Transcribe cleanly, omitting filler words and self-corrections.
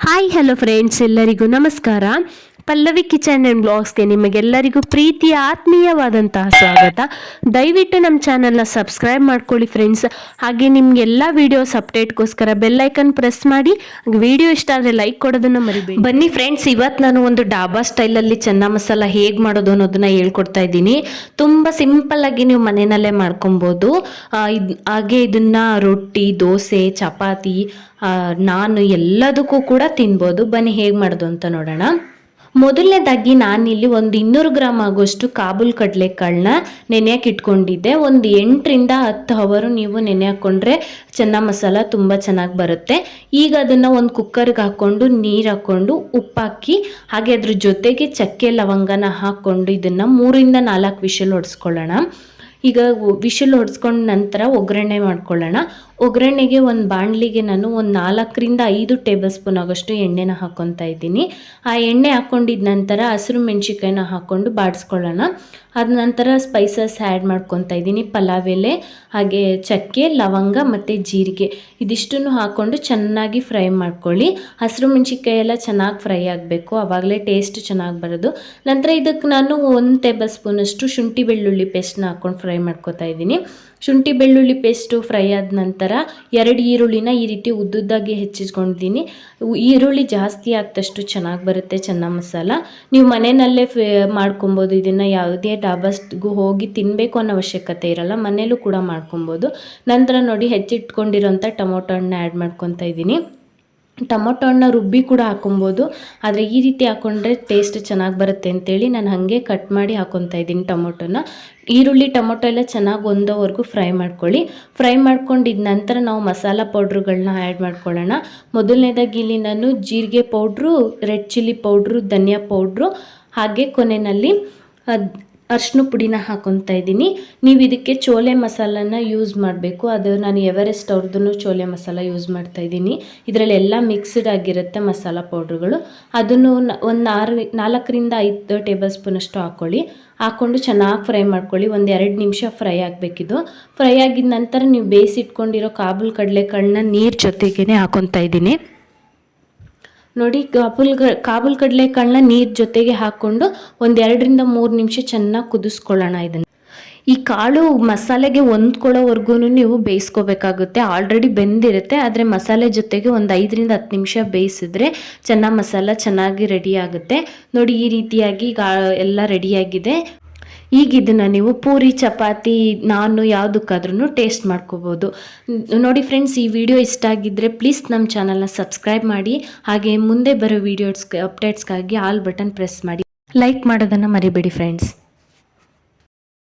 Hi hello friends, ಎಲ್ಲರಿಗೂ ನಮಸ್ಕಾರ. Pallavi kitchen and ಬ್ಲಾಗ್ಸ್ಗೆ ನಿಮಗೆಲ್ಲರಿಗೂ ಪ್ರೀತಿಯ ಆತ್ಮೀಯವಾದಂತಹ ಸ್ವಾಗತ. ದಯವಿಟ್ಟು ನಮ್ಮ ಚಾನಲ್ನ ಸಬ್ಸ್ಕ್ರೈಬ್ ಮಾಡ್ಕೊಳ್ಳಿ ಫ್ರೆಂಡ್ಸ್. ಹಾಗೆ ನಿಮಗೆಲ್ಲ ವೀಡಿಯೋಸ್ ಅಪ್ಡೇಟ್ಗೋಸ್ಕರ ಬೆಲ್ಲೈಕನ್ ಪ್ರೆಸ್ ಮಾಡಿ. ವಿಡಿಯೋ ಇಷ್ಟ ಆದರೆ ಲೈಕ್ ಕೊಡೋದನ್ನು ಮರಿಬೇಡಿ. ಬನ್ನಿ ಫ್ರೆಂಡ್ಸ್, ಇವತ್ತು ನಾನು ಒಂದು ಡಾಬಾ ಸ್ಟೈಲಲ್ಲಿ ಚೆನ್ನ ಮಸಾಲ ಹೇಗೆ ಮಾಡೋದು ಅನ್ನೋದನ್ನ ಹೇಳ್ಕೊಡ್ತಾ ಇದ್ದೀನಿ. ತುಂಬ ಸಿಂಪಲ್ಲಾಗಿ ನೀವು ಮನೆಯಲ್ಲೇ ಮಾಡ್ಕೊಬೋದು. ಹಾಗೆ ಇದನ್ನು ರೊಟ್ಟಿ, ದೋಸೆ, ಚಪಾತಿ, ನಾನು ಎಲ್ಲದಕ್ಕೂ ಕೂಡ ತಿನ್ಬೋದು. ಬನ್ನಿ ಹೇಗೆ ಮಾಡೋದು ಅಂತ ನೋಡೋಣ. ಮೊದಲನೇದಾಗಿ ನಾನಿಲ್ಲಿ ಒಂದು 200 ಗ್ರಾಮ್ ಆಗೋಷ್ಟು ಕಾಬೂಲ್ ಕಡಲೆಕಾಳನ್ನ ನೆನೆಯಕ್ಕೆ ಇಟ್ಕೊಂಡಿದ್ದೆ. ಒಂದು 8ರಿಂದ 10 ಅವರ್ ನೀವು ನೆನೆ ಹಾಕ್ಕೊಂಡ್ರೆ ಚೆನ್ನ ಮಸಾಲ ತುಂಬ ಚೆನ್ನಾಗಿ ಬರುತ್ತೆ. ಈಗ ಅದನ್ನು ಒಂದು ಕುಕ್ಕರ್ಗೆ ಹಾಕ್ಕೊಂಡು ನೀರು ಹಾಕ್ಕೊಂಡು ಉಪ್ಪಾಕಿ, ಹಾಗೆ ಅದ್ರ ಜೊತೆಗೆ ಚಕ್ಕೆ ಲವಂಗನ ಹಾಕ್ಕೊಂಡು ಇದನ್ನು 3ರಿಂದ 4 ವಿಷಲ್ ಹೊಡೆಸ್ಕೊಳ್ಳೋಣ. ಈಗ ವಿಷಲ್ ಹೊಡೆಸ್ಕೊಂಡ ನಂತರ ಒಗ್ಗರಣೆ ಮಾಡ್ಕೊಳ್ಳೋಣ. ಒಗ್ಗರಣೆಗೆ ಒಂದು ಬಾಣಲಿಗೆ ನಾನು ಒಂದು 4ರಿಂದ 5 ಟೇಬಲ್ ಸ್ಪೂನ್ ಆಗೋಷ್ಟು ಎಣ್ಣೆನ ಹಾಕ್ಕೊತಾ ಇದ್ದೀನಿ. ಆ ಎಣ್ಣೆ ಹಾಕ್ಕೊಂಡಿದ ನಂತರ ಹಸಿರು ಮೆಣಸಿನ್ಕಾಯಿನ ಹಾಕ್ಕೊಂಡು ಬಾಡಿಸ್ಕೊಳ್ಳೋಣ. ಅದ ನಂತರ ಸ್ಪೈಸಸ್ ಆ್ಯಡ್ ಮಾಡ್ಕೊತಾ ಇದ್ದೀನಿ. ಪಲಾವ್ ಎಲೆ, ಹಾಗೆ ಚಕ್ಕೆ, ಲವಂಗ ಮತ್ತು ಜೀರಿಗೆ ಇದಿಷ್ಟನ್ನು ಹಾಕ್ಕೊಂಡು ಚೆನ್ನಾಗಿ ಫ್ರೈ ಮಾಡ್ಕೊಳ್ಳಿ. ಹಸಿರು ಮೆಣಸಿನ್ಕಾಯಿ ಎಲ್ಲ ಚೆನ್ನಾಗಿ ಫ್ರೈ ಆಗಬೇಕು, ಆವಾಗಲೇ ಟೇಸ್ಟ್ ಚೆನ್ನಾಗಿ ಬರೋದು. ನಂತರ ಇದಕ್ಕೆ ನಾನು 1 ಟೇಬಲ್ ಸ್ಪೂನಷ್ಟು ಶುಂಠಿ ಬೆಳ್ಳುಳ್ಳಿ ಪೇಸ್ಟ್ನ ಹಾಕ್ಕೊಂಡು ಫ್ರೈ ಮಾಡ್ಕೊತಾ ಇದ್ದೀನಿ. ಶುಂಠಿ ಬೆಳ್ಳುಳ್ಳಿ ಪೇಸ್ಟು ಫ್ರೈ ಆದ ನಂತರ 2 ಈರುಳ್ಳಿನ ಈ ರೀತಿ ಉದ್ದುದ್ದಾಗಿ ಹೆಚ್ಚಿಸ್ಕೊಂಡಿದ್ದೀನಿ. ಈರುಳ್ಳಿ ಜಾಸ್ತಿ ಆಗ್ತಷ್ಟು ಚೆನ್ನಾಗಿ ಬರುತ್ತೆ ಚೆನ್ನ ಮಸಾಲ. ನೀವು ಮನೆಯಲ್ಲೇ ಮಾಡ್ಕೊಬೋದು. ಇದನ್ನು ಯಾವುದೇ ಡಾಬಾಸ್ಗೂ ಹೋಗಿ ತಿನ್ನಬೇಕು ಅನ್ನೋ ಅವಶ್ಯಕತೆ ಇರಲ್ಲ, ಮನೇಲೂ ಕೂಡ ಮಾಡ್ಕೊಬೋದು. ನಂತರ ನೋಡಿ, ಹೆಚ್ಚಿಟ್ಕೊಂಡಿರೋಂಥ ಟೊಮೊಟೊ ಹಣ್ಣು ಆ್ಯಡ್ ಮಾಡ್ಕೊತಾ ಇದ್ದೀನಿ. ಟೊಮೊಟೊ ಹಣ್ಣು ರುಬ್ಬಿ ಕೂಡ ಹಾಕೊಬೋದು, ಆದರೆ ಈ ರೀತಿ ಹಾಕ್ಕೊಂಡ್ರೆ ಟೇಸ್ಟ್ ಚೆನ್ನಾಗಿ ಬರುತ್ತೆ ಅಂತೇಳಿ ನಾನು ಹಾಗೆ ಕಟ್ ಮಾಡಿ ಹಾಕ್ಕೊತಾ ಇದ್ದೀನಿ ಟೊಮೊಟೊನ. ಈರುಳ್ಳಿ ಟೊಮೊಟೊ ಎಲ್ಲ ಚೆನ್ನಾಗಿ ಒಂದೋವರೆಗೂ ಫ್ರೈ ಮಾಡ್ಕೊಳ್ಳಿ. ಫ್ರೈ ಮಾಡ್ಕೊಂಡಿದ್ದ ನಂತರ ನಾವು ಮಸಾಲ ಪೌಡ್ರುಗಳನ್ನ ಆ್ಯಡ್ ಮಾಡ್ಕೊಳ್ಳೋಣ. ಮೊದಲನೇದಾಗಿ ಇಲ್ಲಿ ನಾನು ಜೀರಿಗೆ ಪೌಡ್ರು, ರೆಡ್ ಚಿಲ್ಲಿ ಪೌಡ್ರು, ಧನಿಯಾ ಪೌಡ್ರು, ಹಾಗೆ ಕೊನೆಯಲ್ಲಿ ಅರಿಶಿನ ಪುಡಿನ ಹಾಕ್ಕೊತಾ ಇದ್ದೀನಿ. ನೀವು ಇದಕ್ಕೆ ಚೋಲೆ ಮಸಾಲನ ಯೂಸ್ ಮಾಡಬೇಕು. ಅದು ನಾನು ಎವರೆಸ್ಟ್ ಅವ್ರದ್ದು ಚೋಲೆ ಮಸಾಲ ಯೂಸ್ ಮಾಡ್ತಾ ಇದ್ದೀನಿ. ಇದರಲ್ಲಿ ಎಲ್ಲ ಮಿಕ್ಸ್ಡ್ ಆಗಿರುತ್ತೆ ಮಸಾಲ ಪೌಡ್ರುಗಳು. ಅದನ್ನು ಒಂದು 4ರಿಂದ 5 ಟೇಬಲ್ ಸ್ಪೂನಷ್ಟು ಹಾಕ್ಕೊಂಡು ಚೆನ್ನಾಗಿ ಫ್ರೈ ಮಾಡ್ಕೊಳ್ಳಿ. ಒಂದು 2 ನಿಮಿಷ ಫ್ರೈ ಆಗಬೇಕಿದು. ಫ್ರೈ ಆಗಿದ ನಂತರ ನೀವು ಬೇಯಿಸಿಟ್ಕೊಂಡಿರೋ ಕಾಬೂಲ್ ಕಡಲೆಕಾಳನ್ನ ನೀರು ಜೊತೆಗೇ ಹಾಕ್ಕೊತಾ ಇದ್ದೀನಿ. ನೋಡಿ, ಕಾಬೂಲ್ ಕಡಲೆಕಾಳನ್ನ ನೀರು ಜೊತೆಗೆ ಹಾಕ್ಕೊಂಡು ಒಂದು 2ರಿಂದ 3 ನಿಮಿಷ ಚೆನ್ನಾಗಿ ಕುದಿಸ್ಕೊಳ್ಳೋಣ. ಇದನ್ನು ಈ ಕಾಳು ಮಸಾಲೆಗೆ ಹೊಂದ್ಕೊಳ್ಳೋವರೆಗೂ ನೀವು ಬೇಯಿಸ್ಕೋಬೇಕಾಗುತ್ತೆ. ಆಲ್ರೆಡಿ ಬೆಂದಿರುತ್ತೆ, ಆದರೆ ಮಸಾಲೆ ಜೊತೆಗೆ ಒಂದು 5ರಿಂದ 10 ನಿಮಿಷ ಬೇಯಿಸಿದ್ರೆ ಚೆನ್ನ ಮಸಾಲ ಚೆನ್ನಾಗಿ ರೆಡಿ ಆಗುತ್ತೆ. ನೋಡಿ, ಈ ರೀತಿಯಾಗಿ ಎಲ್ಲ ರೆಡಿಯಾಗಿದೆ. ಈಗ ಇದನ್ನು ನೀವು ಪೂರಿ, ಚಪಾತಿ, ನಾನು ಯಾವುದಕ್ಕಾದ್ರೂ ಟೇಸ್ಟ್ ಮಾಡ್ಕೋಬೋದು. ನೋಡಿ ಫ್ರೆಂಡ್ಸ್, ಈ ವಿಡಿಯೋ ಇಷ್ಟ ಆಗಿದ್ದರೆ ಪ್ಲೀಸ್ ನಮ್ಮ ಚಾನಲ್ನ ಸಬ್ಸ್ಕ್ರೈಬ್ ಮಾಡಿ. ಹಾಗೆ ಮುಂದೆ ಬರೋ ವೀಡಿಯೋಸ್ ಅಪ್ಡೇಟ್ಸ್ಗಾಗಿ ಆಲ್ ಬಟನ್ ಪ್ರೆಸ್ ಮಾಡಿ. ಲೈಕ್ ಮಾಡೋದನ್ನು ಮರಿಬೇಡಿ ಫ್ರೆಂಡ್ಸ್.